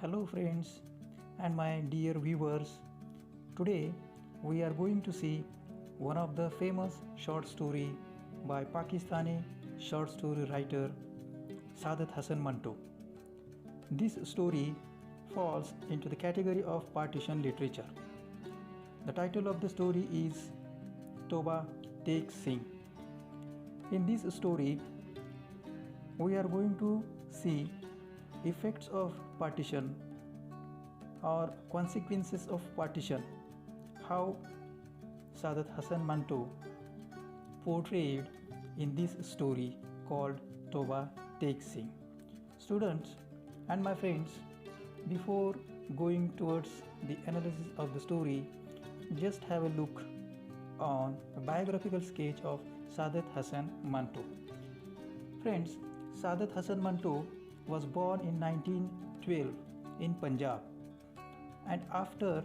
Hello friends and my dear viewers. Today we are going to see one of the famous short story by Pakistani short story writer Saadat Hasan Manto. This story falls into the category of partition literature. The title of the story is Toba Takes Singh. In this story we are going to see effects of partition or consequences of partition, how Saadat Hasan Manto portrayed in this story called Toba Takes Singh. Students and my friends, before going towards the analysis of the story, just have a look on a biographical sketch of Saadat Hasan Manto. Friends, Saadat Hasan Manto was born in 1912 in Punjab, and after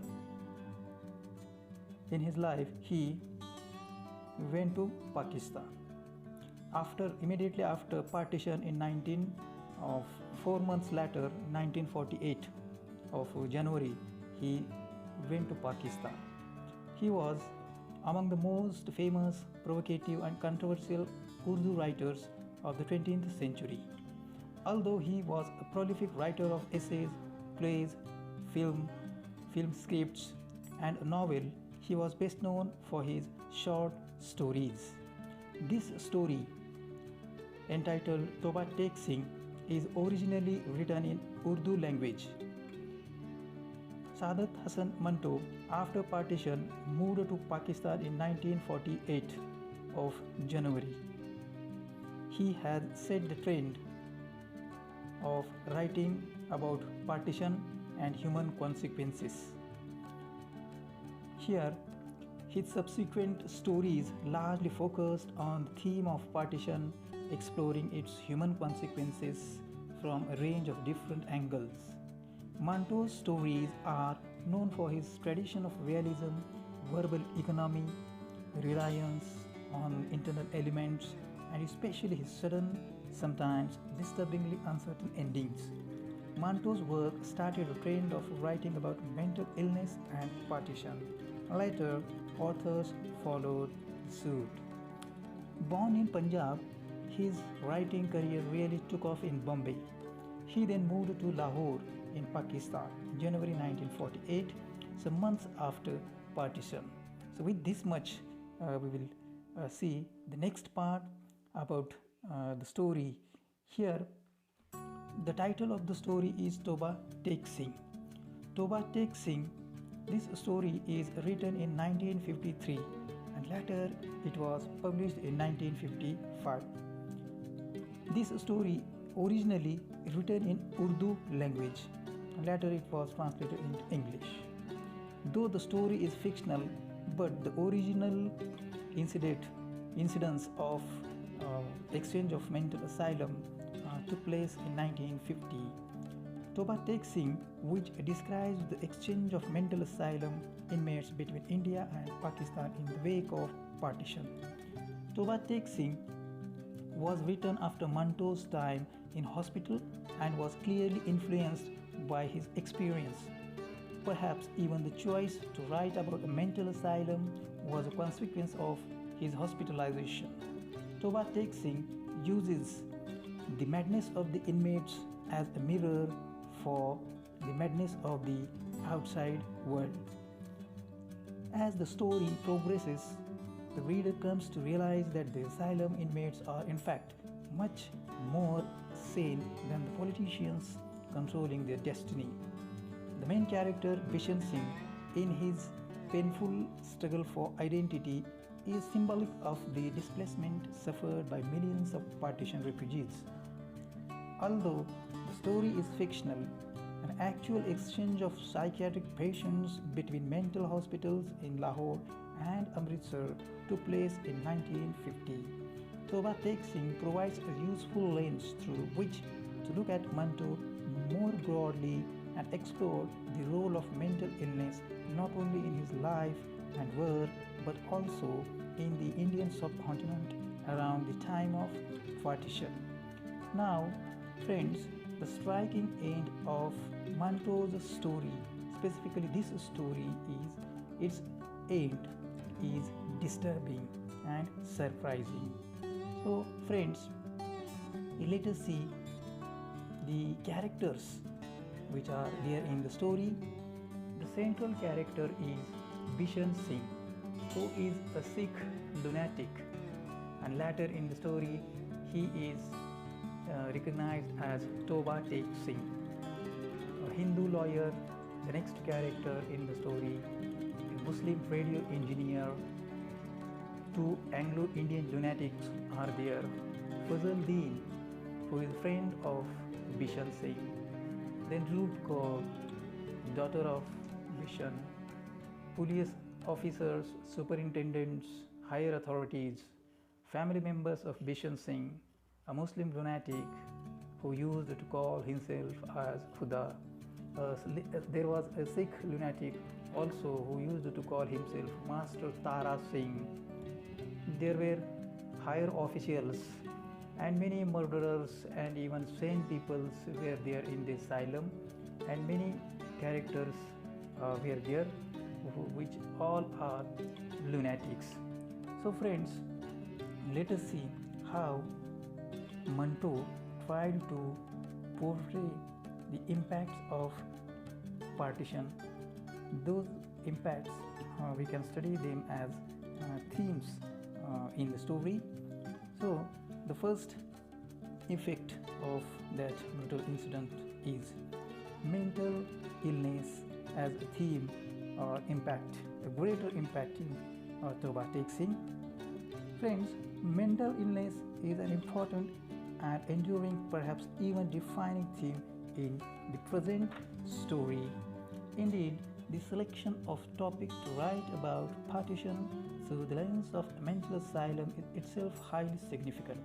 in his life he went to Pakistan. Immediately after partition in 4 months later, 1948 of January, he went to Pakistan. He was among the most famous, provocative and controversial Urdu writers of the 20th century. Although he was a prolific writer of essays, plays, film scripts and a novel, he was best known for his short stories. This story, entitled Toba Takes Singh, is originally written in Urdu language. Saadat Hasan Manto, after partition, moved to Pakistan in 1948 of January. He had set the trend of writing about partition and human consequences. Here, his subsequent stories largely focused on the theme of partition, exploring its human consequences from a range of different angles. Manto's stories are known for his tradition of realism, verbal economy, reliance on internal elements, and especially his sudden, sometimes disturbingly uncertain endings. Manto's work started a trend of writing about mental illness and partition. Later, authors followed suit. Born in Punjab, his writing career really took off in Bombay. He then moved to Lahore in Pakistan in January 1948, some months after partition. So with this much, we will see the next part about the story. Here, the title of the story is Toba Takes Singh. Toba Takes Singh. This story is written in 1953 and later it was published in 1955. This story originally written in Urdu language and later it was translated into English. Though the story is fictional, but the original incidents of exchange of mental asylum took place in 1950. Toba Takes Singh, which describes the exchange of mental asylum inmates between India and Pakistan in the wake of partition. Toba Takes Singh was written after Manto's time in hospital and was clearly influenced by his experience. Perhaps even the choice to write about a mental asylum was a consequence of his hospitalization. Toba Takes Singh uses the madness of the inmates as a mirror for the madness of the outside world. As the story progresses, the reader comes to realize that the asylum inmates are in fact much more sane than the politicians controlling their destiny. The main character, Bishan Singh, in his painful struggle for identity, is symbolic of the displacement suffered by millions of partition refugees. Although the story is fictional, an actual exchange of psychiatric patients between mental hospitals in Lahore and Amritsar took place in 1950. Toba Takes Singh provides a useful lens through which to look at Manto more broadly and explore the role of mental illness not only in his life and work but also in the Indian subcontinent around the time of partition. Now, friends, The striking end of Manto's story, specifically this story, is its end is disturbing and surprising. So, friends, let us see the characters which are there in the story. The central character is Bishan Singh, who is a Sikh lunatic, and later in the story he is recognized as Toba Tek Singh, a Hindu lawyer. The next character in the story, a Muslim radio engineer. Two Anglo-Indian lunatics are there. Fazal Deen, who is a friend of Bishan Singh. Then Rup Kaur, daughter of Bishan. Police officers, superintendents, higher authorities, family members of Bishan Singh, a Muslim lunatic who used to call himself as Khuda. There was a Sikh lunatic also who used to call himself Master Tara Singh. There were higher officials and many murderers and even sane people were there in the asylum, and many characters were there which all are lunatics. So friends, let us see how Manto tried to portray the impacts of partition. Those impacts, we can study them as themes in the story. So the first effect of that brutal incident is mental illness as a theme or impact, a greater impact in Toba Tek Singh. Friends, mental illness is an important and enduring, perhaps even defining theme in the present story. Indeed, the selection of topic to write about partition through the lens of mental asylum is itself highly significant.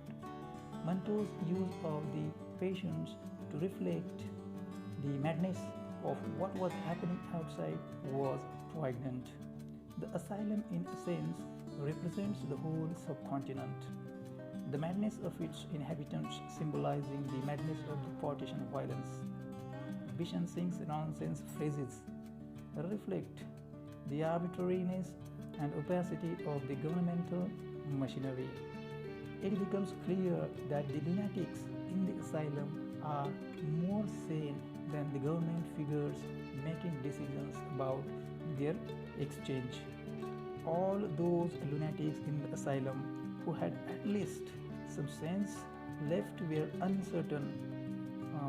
Manto's use of the patients to reflect the madness of what was happening outside was poignant. The asylum, in a sense, represents the whole subcontinent, the madness of its inhabitants symbolizing the madness of the partition violence. Bishan Singh's nonsense phrases reflect the arbitrariness and opacity of the governmental machinery. It becomes clear that the lunatics in the asylum are more sane than the government figures making decisions about their exchange. All those lunatics in the asylum who had at least some sense left were uncertain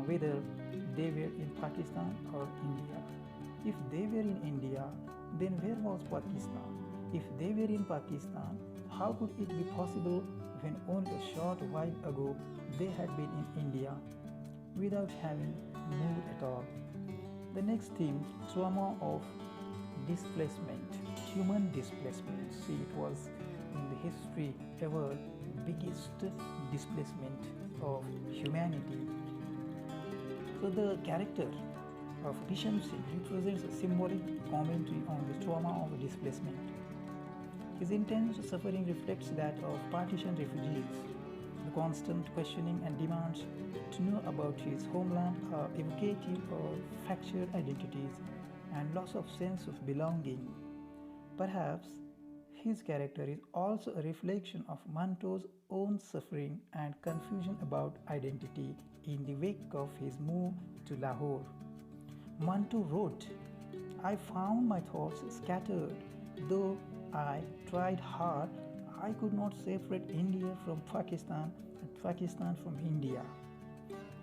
whether they were in Pakistan or India. If they were in India, then where was Pakistan? If they were in Pakistan, how could it be possible when only a short while ago they had been in India without having moved at all? The next theme, trauma of displacement, human displacement. See, it was in the history ever biggest displacement of humanity. So the character of Bishan Singh represents a symbolic commentary on the trauma of displacement. His intense suffering reflects that of partition refugees. The constant questioning and demands to know about his homeland are evocative of fractured identities and loss of sense of belonging. Perhaps his character is also a reflection of Manto's own suffering and confusion about identity in the wake of his move to Lahore. Manto wrote, "I found my thoughts scattered. Though I tried hard, I could not separate India from Pakistan and Pakistan from India."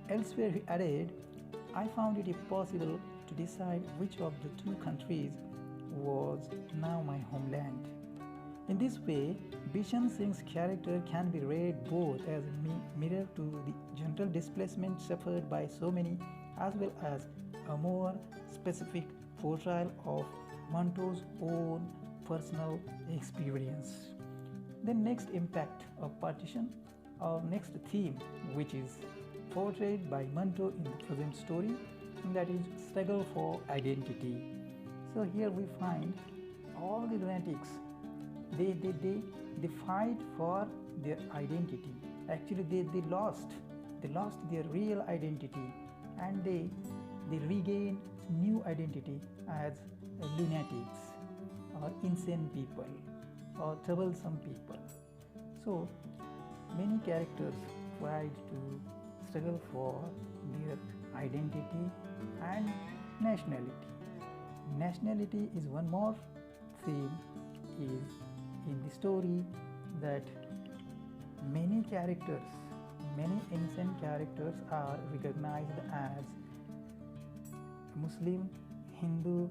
Elsewhere he added, "I found it impossible to decide which of the two countries was now my homeland." In this way, Bishan Singh's character can be read both as a mirror to the general displacement suffered by so many, as well as a more specific portrayal of Manto's own personal experience. The next impact of partition, or next theme, which is portrayed by Manto in the present story, and that is struggle for identity. So here we find all the lunatics, they fight for their identity. Actually they lost their real identity and they regain new identity as lunatics or insane people or troublesome people. So many characters tried to struggle for their identity and nationality. Nationality is one more theme is in the story that many characters, many ancient characters are recognized as Muslim, Hindu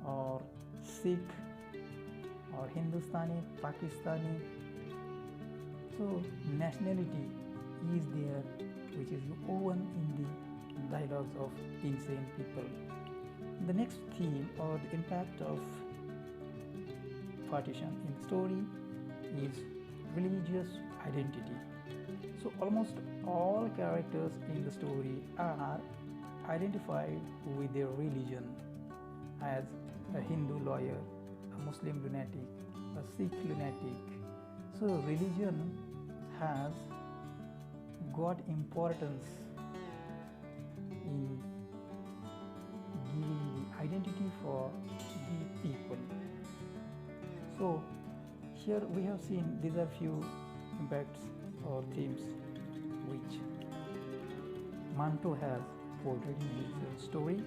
or Sikh or Hindustani, Pakistani. So nationality is there which is woven in the dialogues of insane people. The next theme or the impact of partition in the story is religious identity. So almost all characters in the story are identified with their religion as a Hindu lawyer, a Muslim lunatic, a Sikh lunatic. So religion has got importance in giving the identity for the people. So here we have seen these are few impacts or themes which Manto has portrayed in his story.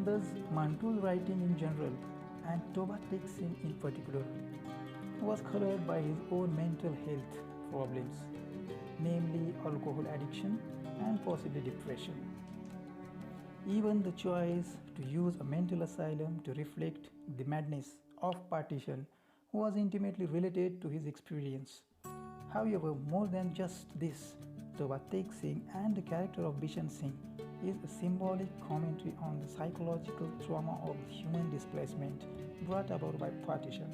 Thus Manto's writing in general and Toba Tek Singh in particular was colored by his own mental health problems, namely alcohol addiction and possibly depression. Even the choice to use a mental asylum to reflect the madness of partition was intimately related to his experience. However, more than just this, Toba Tek Singh and the character of Bishan Singh is a symbolic commentary on the psychological trauma of human displacement brought about by partition.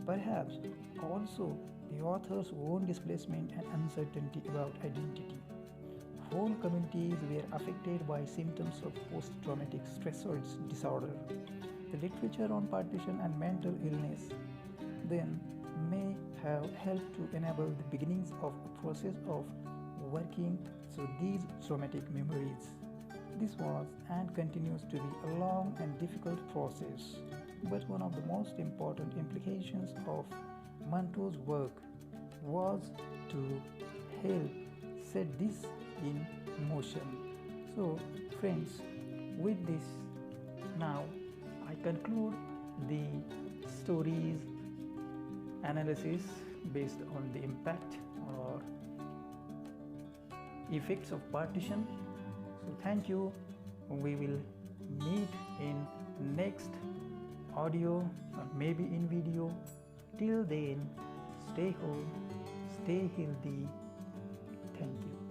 Perhaps also the author's own displacement and uncertainty about identity. Whole communities were affected by symptoms of post-traumatic stressor disorder. The literature on partition and mental illness then may have helped to enable the beginnings of a process of working through these traumatic memories. This was and continues to be a long and difficult process, but one of the most important implications of Manto's work was to help set this in motion. So friends, with this now I conclude the story's analysis based on the impact or effects of partition. So thank you. We will meet in next audio or maybe in video. Till then, stay home, stay healthy. Thank you.